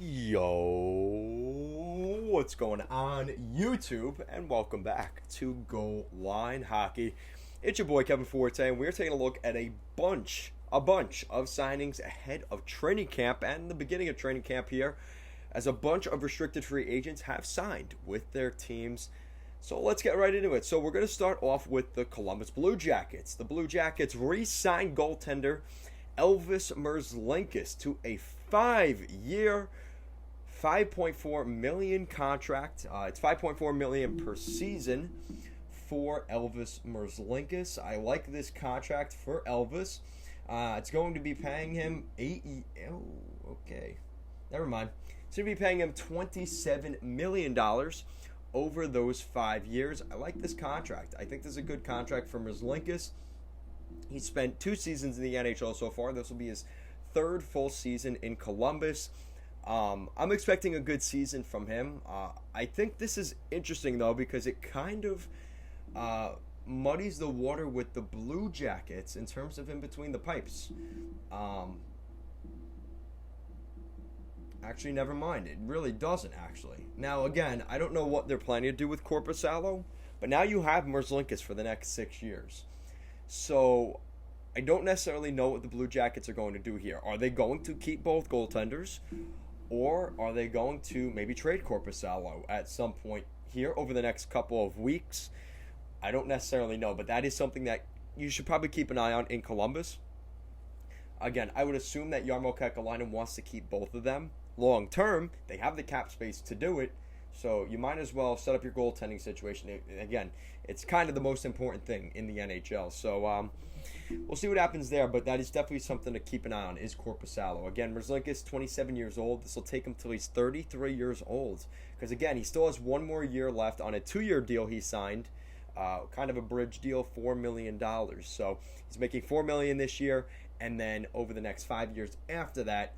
Yo, what's going on, YouTube? And welcome back to Goal Line Hockey. It's your boy Kevin Forte, and we're taking a look at a bunch of signings ahead of training camp and the beginning of training camp here, as a bunch of restricted free agents have signed with their teams. So let's get right into it. So we're going to start off with the Columbus Blue Jackets. The Blue Jackets re-signed goaltender Elvis Merzlikins to a 5-year, $5.4 million contract. It's $5.4 million per season for Elvis Merzlikins. I like this contract for Elvis. It's going to be paying him never mind. It's going to be paying him $27 million over those 5 years. I like this contract. I think this is a good contract for Merzlikins. He's spent 2 seasons in the NHL so far. This will be his 3rd full season in Columbus. I'm expecting a good season from him. I think this is interesting, though, because it kind of muddies the water with the Blue Jackets in terms of in between the pipes. Actually, never mind. It really doesn't, actually. Now, again, I don't know what they're planning to do with Corpus Sallo, but now you have Merzlikins for the next 6 years. So I don't necessarily know what the Blue Jackets are going to do here. Are they going to keep both goaltenders, or are they going to maybe trade Corpus Sallo at some point here over the next couple of weeks? I don't necessarily know, but that is something that you should probably keep an eye on in Columbus. Again, I would assume that Jarmo Kekalainen wants to keep both of them long term. They have the cap space to do it, so you might as well set up your goaltending situation. Again, it's kind of the most important thing in the NHL. So we'll see what happens there, but that is definitely something to keep an eye on, is Corpus Sallo. Again, Merzlikins, 27 years old. This will take him till he's 33 years old, because, again, he still has 1 more year left on a 2-year deal he signed, kind of a bridge deal, $4 million. So he's making $4 million this year, and then over the next 5 years after that,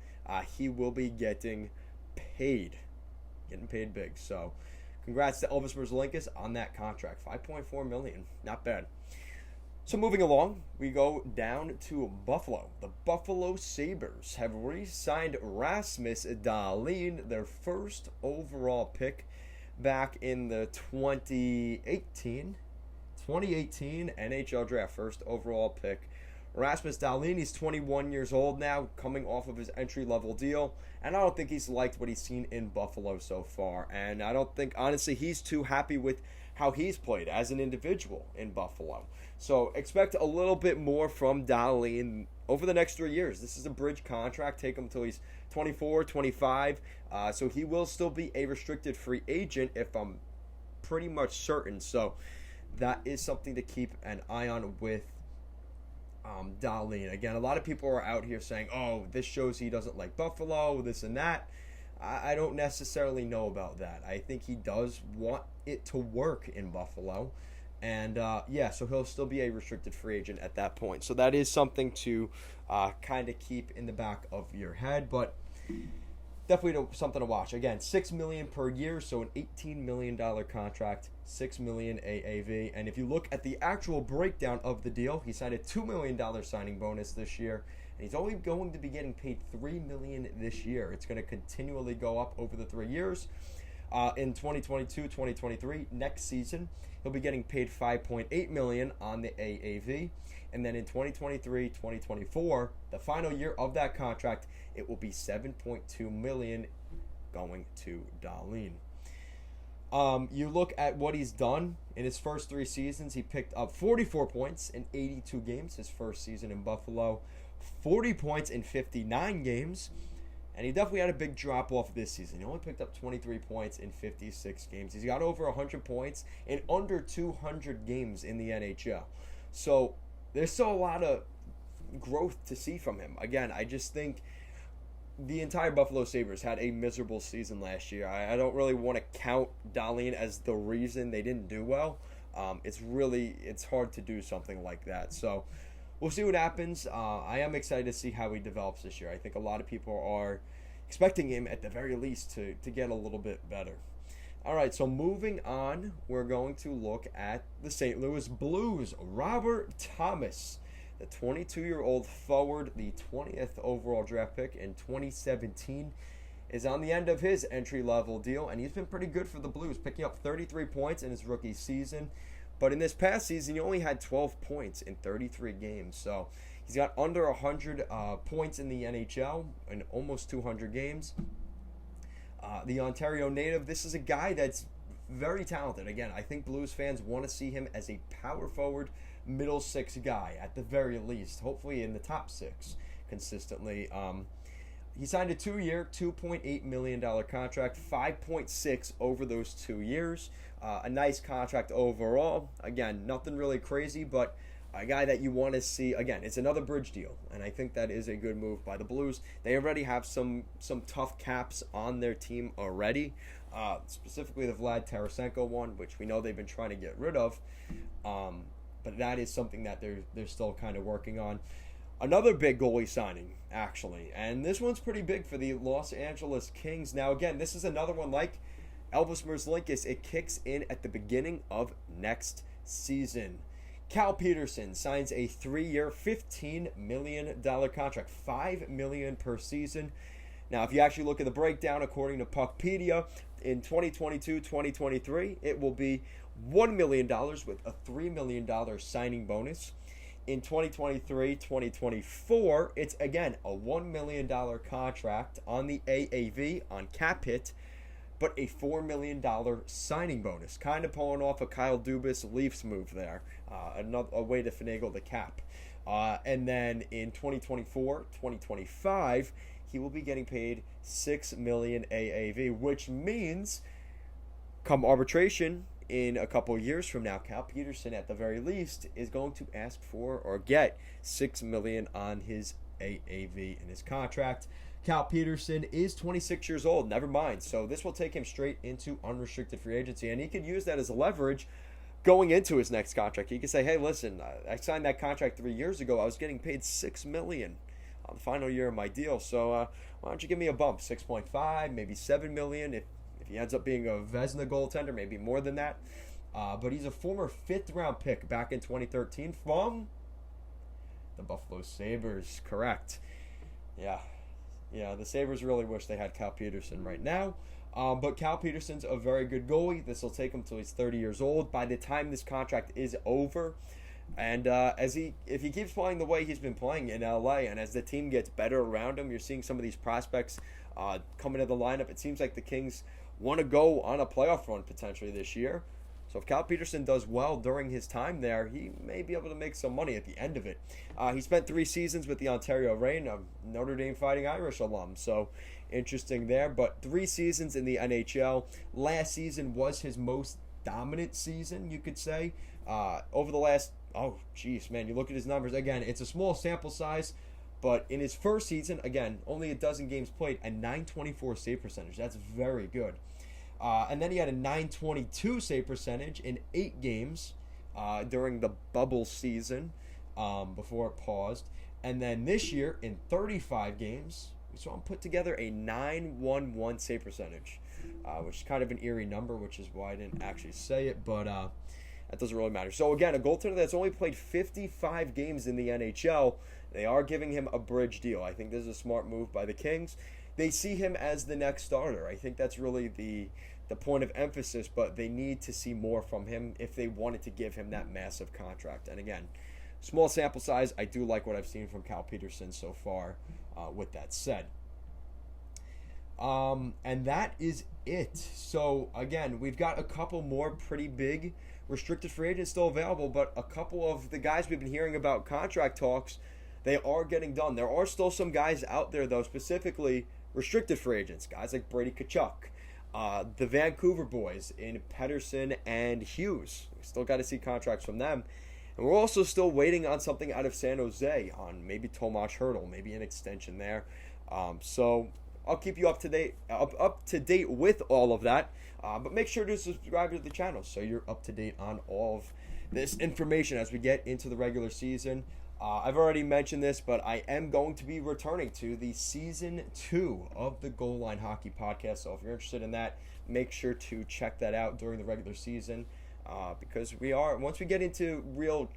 he will be getting paid big. So congrats to Elvis Merzlikins on that contract. $5.4 million, not bad. So moving along, we go down to Buffalo. The Buffalo Sabres have re-signed Rasmus Dahlin, their first overall pick back in the 2018 NHL draft. First overall pick. Rasmus Dahlin, he's 21 years old now, coming off of his entry-level deal, and I don't think he's liked what he's seen in Buffalo so far, and I don't think, honestly, he's too happy with how he's played as an individual in Buffalo. So expect a little bit more from Dahlin over the next 3 years. This is a bridge contract, take him until he's 24, 25, so he will still be a restricted free agent, if I'm pretty much certain. So that is something to keep an eye on with Dahlin. Again, a lot of people are out here saying, oh, this shows he doesn't like Buffalo, this and that. I don't necessarily know about that. I think he does want it to work in Buffalo. And, so he'll still be a restricted free agent at that point. So that is something to kind of keep in the back of your head. But definitely something to watch. Again, $6 million per year, so an $18 million contract, $6 million AAV. And if you look at the actual breakdown of the deal, he signed a $2 million signing bonus this year, and he's only going to be getting paid $3 million this year. It's going to continually go up over the 3 years. In 2022-2023, next season, he'll be getting paid $5.8 million on the AAV. And then in 2023-2024, the final year of that contract, it will be $7.2 million going to Dahlin. You look at what he's done in his first 3 seasons. He picked up 44 points in 82 games his first season in Buffalo, 40 points in 59 games, and he definitely had a big drop-off this season. He only picked up 23 points in 56 games. He's got over 100 points in under 200 games in the NHL. So there's still a lot of growth to see from him. Again, I just think the entire Buffalo Sabres had a miserable season last year. I don't really want to count Dahlin as the reason they didn't do well. It's hard to do something like that. So we'll see what happens. I am excited to see how he develops this year. I think a lot of people are expecting him, at the very least, to get a little bit better. All right, so moving on, we're going to look at the St. Louis Blues. Robert Thomas, the 22-year-old forward, the 20th overall draft pick in 2017. is on the end of his entry-level deal, and he's been pretty good for the Blues, picking up 33 points in his rookie season. But in this past season, he only had 12 points in 33 games. So he's got under 100 points in the NHL in almost 200 games. The Ontario native, this is a guy that's very talented. Again, I think Blues fans want to see him as a power forward, middle six guy at the very least. Hopefully in the top six consistently. He signed a 2-year, $2.8 million contract, 5.6 over those 2 years. A nice contract overall. Again, nothing really crazy, but a guy that you want to see. Again, it's another bridge deal, and I think that is a good move by the Blues. They already have some tough caps on their team already, specifically the Vlad Tarasenko one, which we know they've been trying to get rid of. But that is something that they're still kind of working on. Another big goalie signing, actually, and this one's pretty big for the Los Angeles Kings. Now, again, this is another one like Elvis Merzlikis. It kicks in at the beginning of next season. Cal Peterson signs a 3-year, $15 million contract, $5 million per season. Now, if you actually look at the breakdown, according to Puckpedia, in 2022-2023, it will be $1 million with a $3 million signing bonus. In 2023-2024, it's, again, a $1 million contract on the AAV, on cap hit, but a $4 million signing bonus. Kind of pulling off a Kyle Dubas Leafs move there. A way to finagle the cap. And then in 2024-2025, he will be getting paid $6 million AAV, which means come arbitration in a couple of years from now, Cal Peterson, at the very least, is going to ask for or get $6 million on his AAV in his contract. Cal Peterson is 26 years old, never mind. So this will take him straight into unrestricted free agency, and he could use that as a leverage going into his next contract. He could say, hey, listen, I signed that contract 3 years ago. I was getting paid $6 million on the final year of my deal. So why don't you give me a bump, 6.5, maybe $7 million if he ends up being a Vezina goaltender, maybe more than that. But he's a former 5th-round pick back in 2013 from the Buffalo Sabres, correct. Yeah, the Sabres really wish they had Cal Peterson right now. But Cal Peterson's a very good goalie. This will take him till he's 30 years old. By the time this contract is over, and if he keeps playing the way he's been playing in LA, and as the team gets better around him, you're seeing some of these prospects coming to the lineup. It seems like the Kings want to go on a playoff run potentially this year. So if Cal Peterson does well during his time there, he may be able to make some money at the end of it. He spent 3 seasons with the Ontario Reign, a Notre Dame Fighting Irish alum. So interesting there. But 3 seasons in the NHL. Last season was his most dominant season, you could say. Over the last, you look at his numbers. Again, it's a small sample size. But in his first season, again, only a dozen games played, a .924 save percentage. That's very good. And then he had a .922 save percentage in 8 games during the bubble season before it paused. And then this year, in 35 games, we saw him put together a .911 save percentage, which is kind of an eerie number, which is why I didn't actually say it, but that doesn't really matter. So again, a goaltender that's only played 55 games in the NHL, they are giving him a bridge deal. I think this is a smart move by the Kings. They see him as the next starter. I think that's really the point of emphasis, but they need to see more from him if they wanted to give him that massive contract. And again, small sample size. I do like what I've seen from Cal Peterson so far, with that said. And that is it. So again, we've got a couple more pretty big restricted free agents still available, but a couple of the guys we've been hearing about contract talks, they are getting done. There are still some guys out there, though, specifically restricted free agents, guys like Brady Tkachuk, the Vancouver boys in Peterson and Hughes. We still got to see contracts from them. And we're also still waiting on something out of San Jose on maybe Tomas Hertl, maybe an extension there. So I'll keep you up to date with all of that. But make sure to subscribe to the channel so you're up to date on all of this information as we get into the regular season. I've already mentioned this, but I am going to be returning to the Season 2 of the Goal Line Hockey Podcast. So if you're interested in that, make sure to check that out during the regular season. because once we get into real,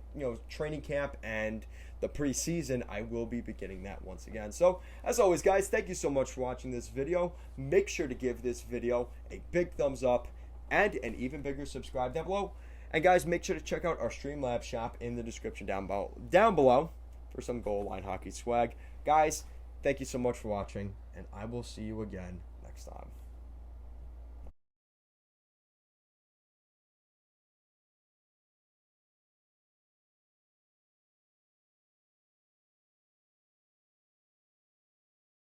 training camp and the preseason, I will be beginning that once again. So, as always, guys, thank you so much for watching this video. Make sure to give this video a big thumbs up and an even bigger subscribe down below. And, guys, make sure to check out our Streamlabs shop in the description down below for some goal line hockey swag. Guys, thank you so much for watching, and I will see you again next time.